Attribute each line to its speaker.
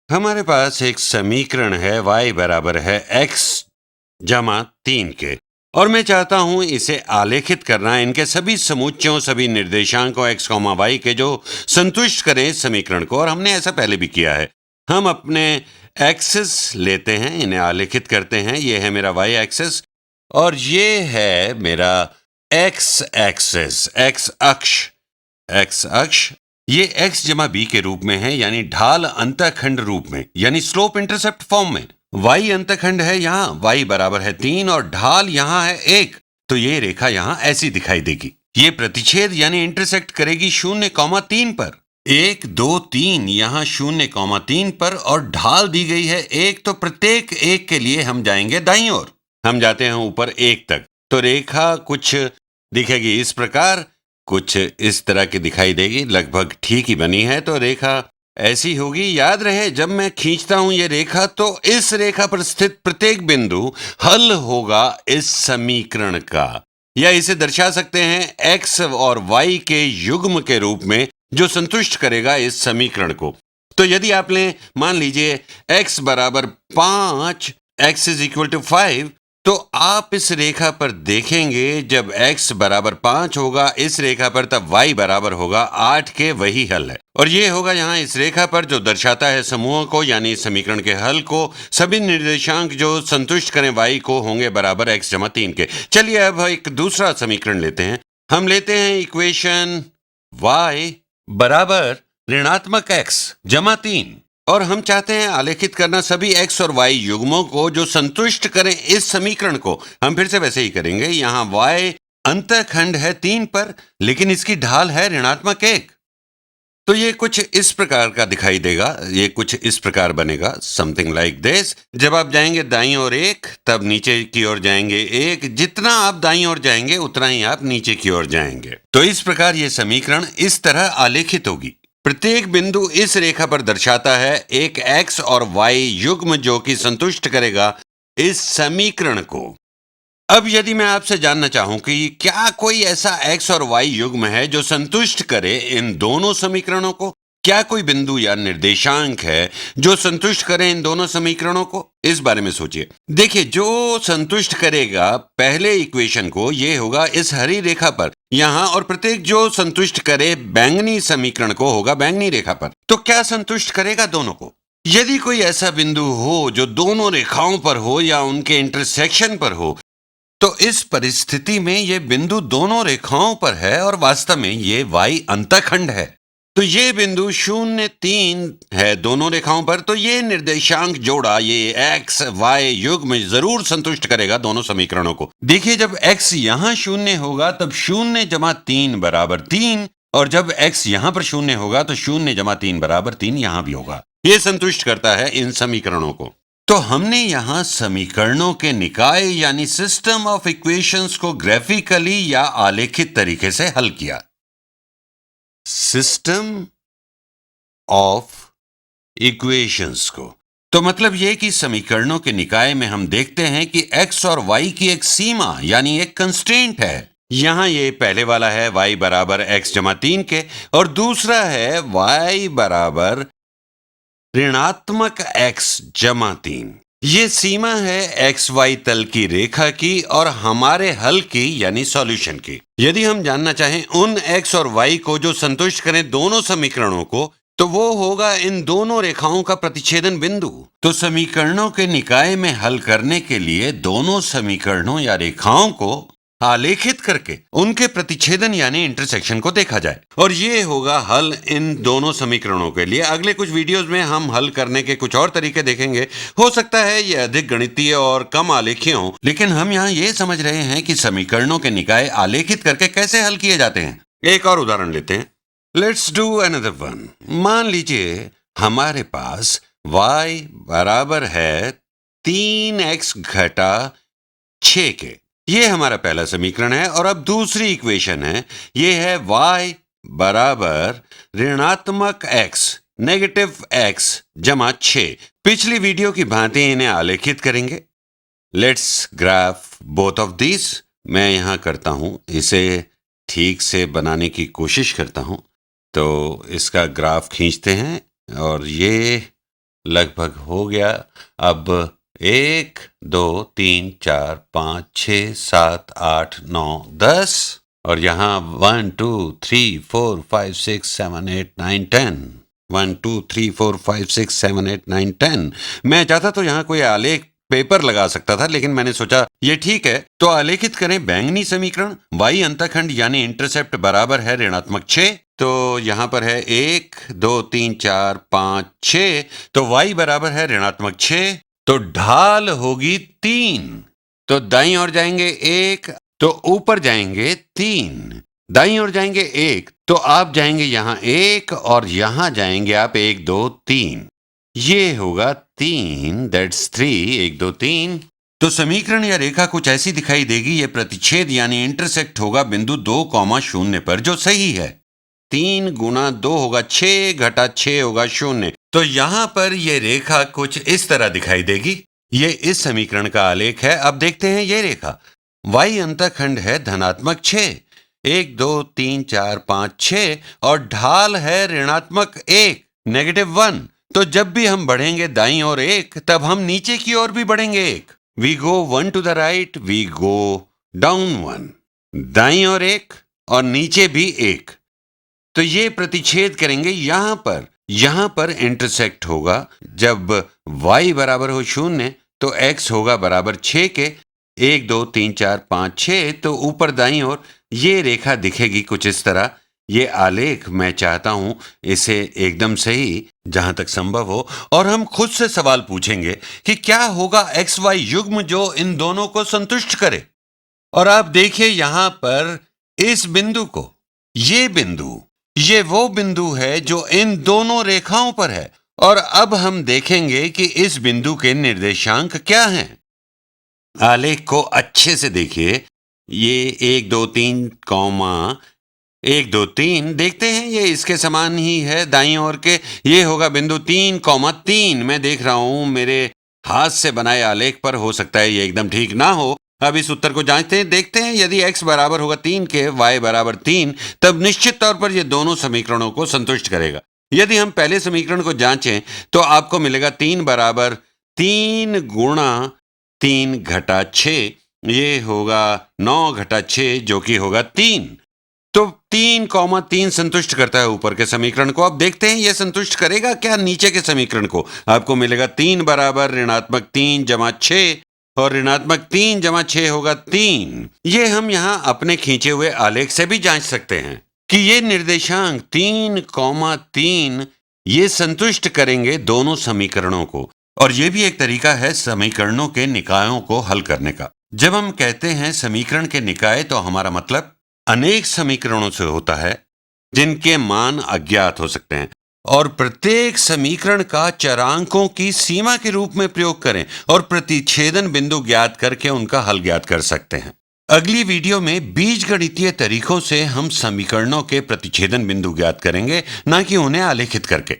Speaker 1: हमारे पास एक समीकरण है y बराबर है x जमा 3 के और मैं चाहता हूं इसे आलेखित करना इनके सभी समुच्चयों सभी निर्देशांकों x, y के जो संतुष्ट करें इस समीकरण को। और हमने ऐसा पहले भी किया है। हम अपने एक्सिस लेते हैं, इन्हें आलेखित करते हैं। ये है मेरा y एक्सिस और ये है मेरा x एक्सिस, x अक्ष। ये x जमा b के रूप में है, यानी ढाल अंतःखंड रूप में, यानी स्लोप इंटरसेप्ट फॉर्म में। y अंतःखंड है यहाँ, y बराबर है 3 और ढाल यहाँ है 1। तो ये रेखा यहाँ ऐसी दिखाई देगी। ये प्रतिच्छेद यानी इंटरसेक्ट करेगी 0,3 पर। 1, 2, 3 यहाँ 0,3 पर और ढाल दी गई है 1। तो प्रत्येक एक के लिए हम जाएंगे दाईं ओर। हम जाते हैं ऊपर 1 तक। तो रेखा कुछ दिखेगी इस प्रकार, कुछ इस तरह की दिखाई देगी, लगभग ठीक ही बनी है। तो रेखा ऐसी होगी। याद रहे, जब मैं खींचता हूं ये रेखा तो इस रेखा पर स्थित प्रत्येक बिंदु हल होगा इस समीकरण का, या इसे दर्शा सकते हैं x और y के युग्म के रूप में जो संतुष्ट करेगा इस समीकरण को। तो यदि आप लें, मान लीजिए x बराबर 5, x इज इक्वल टू 5, तो आप इस रेखा पर देखेंगे जब x बराबर 5 होगा इस रेखा पर, तब y बराबर होगा 8 के। वही हल है। और ये होगा यहाँ इस रेखा पर जो दर्शाता है समूहों को, यानी समीकरण के हल को। सभी निर्देशांक जो संतुष्ट करें y को होंगे बराबर x जमा 3 के। चलिए अब एक दूसरा समीकरण लेते हैं। हम लेते हैं इक्वेशन y बराबर ऋणात्मक x जमा 3 और हम चाहते हैं आलेखित करना सभी x और y युग्मों को जो संतुष्ट करें इस समीकरण को। हम फिर से वैसे ही करेंगे। यहाँ y अंतःखंड है 3 पर, लेकिन इसकी ढाल है ऋणात्मक 1। तो ये कुछ इस प्रकार का दिखाई देगा, ये कुछ इस प्रकार बनेगा, समथिंग लाइक दिस। जब आप जाएंगे दाईं ओर 1, तब नीचे की ओर जाएंगे 1। जितना आप दाईं ओर जाएंगे उतना ही आप नीचे की ओर जाएंगे। तो इस प्रकार ये समीकरण इस तरह आलेखित होगी। प्रत्येक बिंदु इस रेखा पर दर्शाता है एक x और y युग्म जो कि संतुष्ट करेगा इस समीकरण को। अब यदि मैं आपसे जानना चाहूं कि क्या कोई ऐसा x और y युग्म है जो संतुष्ट करे इन दोनों समीकरणों को, क्या कोई बिंदु या निर्देशांक है जो संतुष्ट करे इन दोनों समीकरणों को? इस बारे में सोचिए। देखिए, जो संतुष्ट करेगा पहले इक्वेशन को ये होगा इस हरी रेखा पर यहां, और प्रत्येक जो संतुष्ट करे बैंगनी समीकरण को होगा बैंगनी रेखा पर। तो क्या संतुष्ट करेगा दोनों को? यदि कोई ऐसा बिंदु हो जो दोनों रेखाओं पर हो या उनके इंटरसेक्शन पर हो, तो इस परिस्थिति में ये बिंदु दोनों रेखाओं पर है और वास्तव में ये y अंतःखंड है। तो ये बिंदु 0,3 है दोनों रेखाओं पर। तो ये निर्देशांक जोड़ा, ये x y युग्म जरूर संतुष्ट करेगा दोनों समीकरणों को। देखिए, जब x यहां 0 होगा तब 0 जमा 3 बराबर 3, और जब x यहां पर 0 होगा तो 0 जमा 3 बराबर 3 यहां भी होगा। ये संतुष्ट करता है इन समीकरणों को। तो हमने यहां समीकरणों के निकाय यानी सिस्टम ऑफ इक्वेशंस को ग्राफिकली या आलेखित तरीके से हल किया। सिस्टम ऑफ इक्वेशंस को, तो मतलब यह कि समीकरणों के निकाय में हम देखते हैं कि x और y की एक सीमा यानी एक कंस्ट्रेंट है। यहां ये पहले वाला है y बराबर x जमा 3 के, और दूसरा है y बराबर ऋणात्मक x जमा 3। ये सीमा है xy तल की रेखा की और हमारे हल की यानी सॉल्यूशन की। यदि हम जानना चाहें उन x और y को जो संतुष्ट करें दोनों समीकरणों को, तो वो होगा इन दोनों रेखाओं का प्रतिच्छेदन बिंदु। तो समीकरणों के निकाय में हल करने के लिए दोनों समीकरणों या रेखाओं को आलेखित करके उनके प्रतिच्छेदन यानी इंटरसेक्शन को देखा जाए, और ये होगा हल इन दोनों समीकरणों के लिए। अगले कुछ वीडियोस में हम हल करने के कुछ और तरीके देखेंगे। हो सकता है ये अधिक गणितीय और कम आलेखीय हो, लेकिन हम यहाँ ये समझ रहे हैं कि समीकरणों के निकाय आलेखित करके कैसे हल किए जाते हैं। एक और उदाहरण लेते हैं। Let's do another one. मान लीजिए हमारे पास y बराबर है 3x घटा 6 के। ये हमारा पहला समीकरण है। और अब दूसरी इक्वेशन है, ये है y बराबर ऋणात्मक x नेगेटिव x जमा 6। पिछली वीडियो की भांति इन्हें आलेखित करेंगे। Let's graph both of this. मैं यहां करता हूं, इसे ठीक से बनाने की कोशिश करता हूं। तो इसका ग्राफ खींचते हैं, और ये लगभग हो गया। अब 1 2 3 4 5 6 7 8 9 10 और यहाँ 1 2 3 4 5 6 7 8 9 10 1 2 3 4 5 6 7 8 9 10। मैं चाहता तो यहाँ कोई आलेख पेपर लगा सकता था, लेकिन मैंने सोचा ये ठीक है। तो आलेखित करें बैंगनी समीकरण। y अंतखंड यानी इंटरसेप्ट बराबर है ऋणात्मक 6। तो यहाँ पर है 1 2 3 4 5 6, तो y बराबर है ऋणात्मक 6। तो ढाल होगी 3। तो दाईं ओर जाएंगे 1, तो ऊपर जाएंगे 3। दाईं ओर जाएंगे 1, तो आप जाएंगे यहाँ 1 और यहाँ जाएंगे आप 1 2 3। ये होगा 3, दैट्स 3, 1 2 3। तो समीकरण या रेखा कुछ ऐसी दिखाई देगी। ये प्रतिच्छेद यानी इंटरसेक्ट होगा बिंदु 2,0 पर, जो सही है। 3 गुना 2 होगा 6 घटा 6 होगा 0। तो यहाँ पर ये रेखा कुछ इस तरह दिखाई देगी। ये इस समीकरण का आलेख है। अब देखते हैं ये रेखा। y अंतखंड है धनात्मक 6, 1 2 3 4 5 6 और ढाल है ऋणात्मक 1, नेगेटिव 1। तो जब भी हम बढ़ेंगे दाईं ओर 1, तब हम नीचे की ओर भी बढ़ेंगे 1। We go 1 to the right, we go down 1। दाईं ओर 1 और नीचे भी 1। तो ये प्रतिच्छेद करेंगे यहाँ पर इंटरसेक्ट होगा। जब y बराबर हो 0, तो x होगा बराबर 6 के। 1 2 3 4 5 6, तो ऊपर दाईं ओर ये रेखा दिखेगी कुछ इस तरह। ये आलेख मैं चाहता हूं इसे एकदम सही जहां तक संभव हो, और हम खुद से सवाल पूछेंगे कि क्या होगा XY युग्म जो इन दोनों को संतुष्ट करे। और आप देखिए यहां पर इस बिंदु को, ये वो बिंदु है जो इन दोनों रेखाओं पर है। और अब हम देखेंगे कि इस बिंदु के निर्देशांक क्या हैं। आलेख को अच्छे से देखिए। ये 1 2 3 1 2 3 देखते हैं, ये इसके समान ही है दाईं ओर के। ये होगा बिंदु 3 3। मैं देख रहा हूं मेरे हाथ से बनाए आलेख पर, हो सकता है ये एकदम ठीक ना हो। अब इस उत्तर को जांचते हैं, देखते हैं यदि x बराबर होगा 3 के, y बराबर 3, तब निश्चित तौर पर ये दोनों समीकरणों को संतुष्ट करेगा। यदि हम पहले समीकरण को जांचें तो आपको मिलेगा 3 बराबर 3 गुणा 3 घटा 6, ये होगा 9 घटा 6, जो कि होगा 3। तो 3,3 संतुष्ट करता है ऊपर के समीकरण को। अब देखते हैं यह संतुष्ट करेगा क्या नीचे के समीकरण को। आपको मिलेगा 3 बराबर ऋणात्मक 3 जमा 6, और ऋणात्मक 3 जमा 6 होगा 3। ये हम यहां अपने खींचे हुए आलेख से भी जांच सकते हैं कि ये निर्देशांक 3,3 ये संतुष्ट करेंगे दोनों समीकरणों को। और ये भी एक तरीका है समीकरणों के निकायों को हल करने का। जब हम कहते हैं समीकरण के निकाय, तो हमारा मतलब अनेक समीकरणों से होता है जिनके मान अज्ञात हो सकते हैं, और प्रत्येक समीकरण का चरांकों की सीमा के रूप में प्रयोग करें और प्रतिच्छेदन बिंदु ज्ञात करके उनका हल ज्ञात कर सकते हैं। अगली वीडियो में बीजगणितीय तरीकों से हम समीकरणों के प्रतिच्छेदन बिंदु ज्ञात करेंगे, ना कि उन्हें आलेखित करके।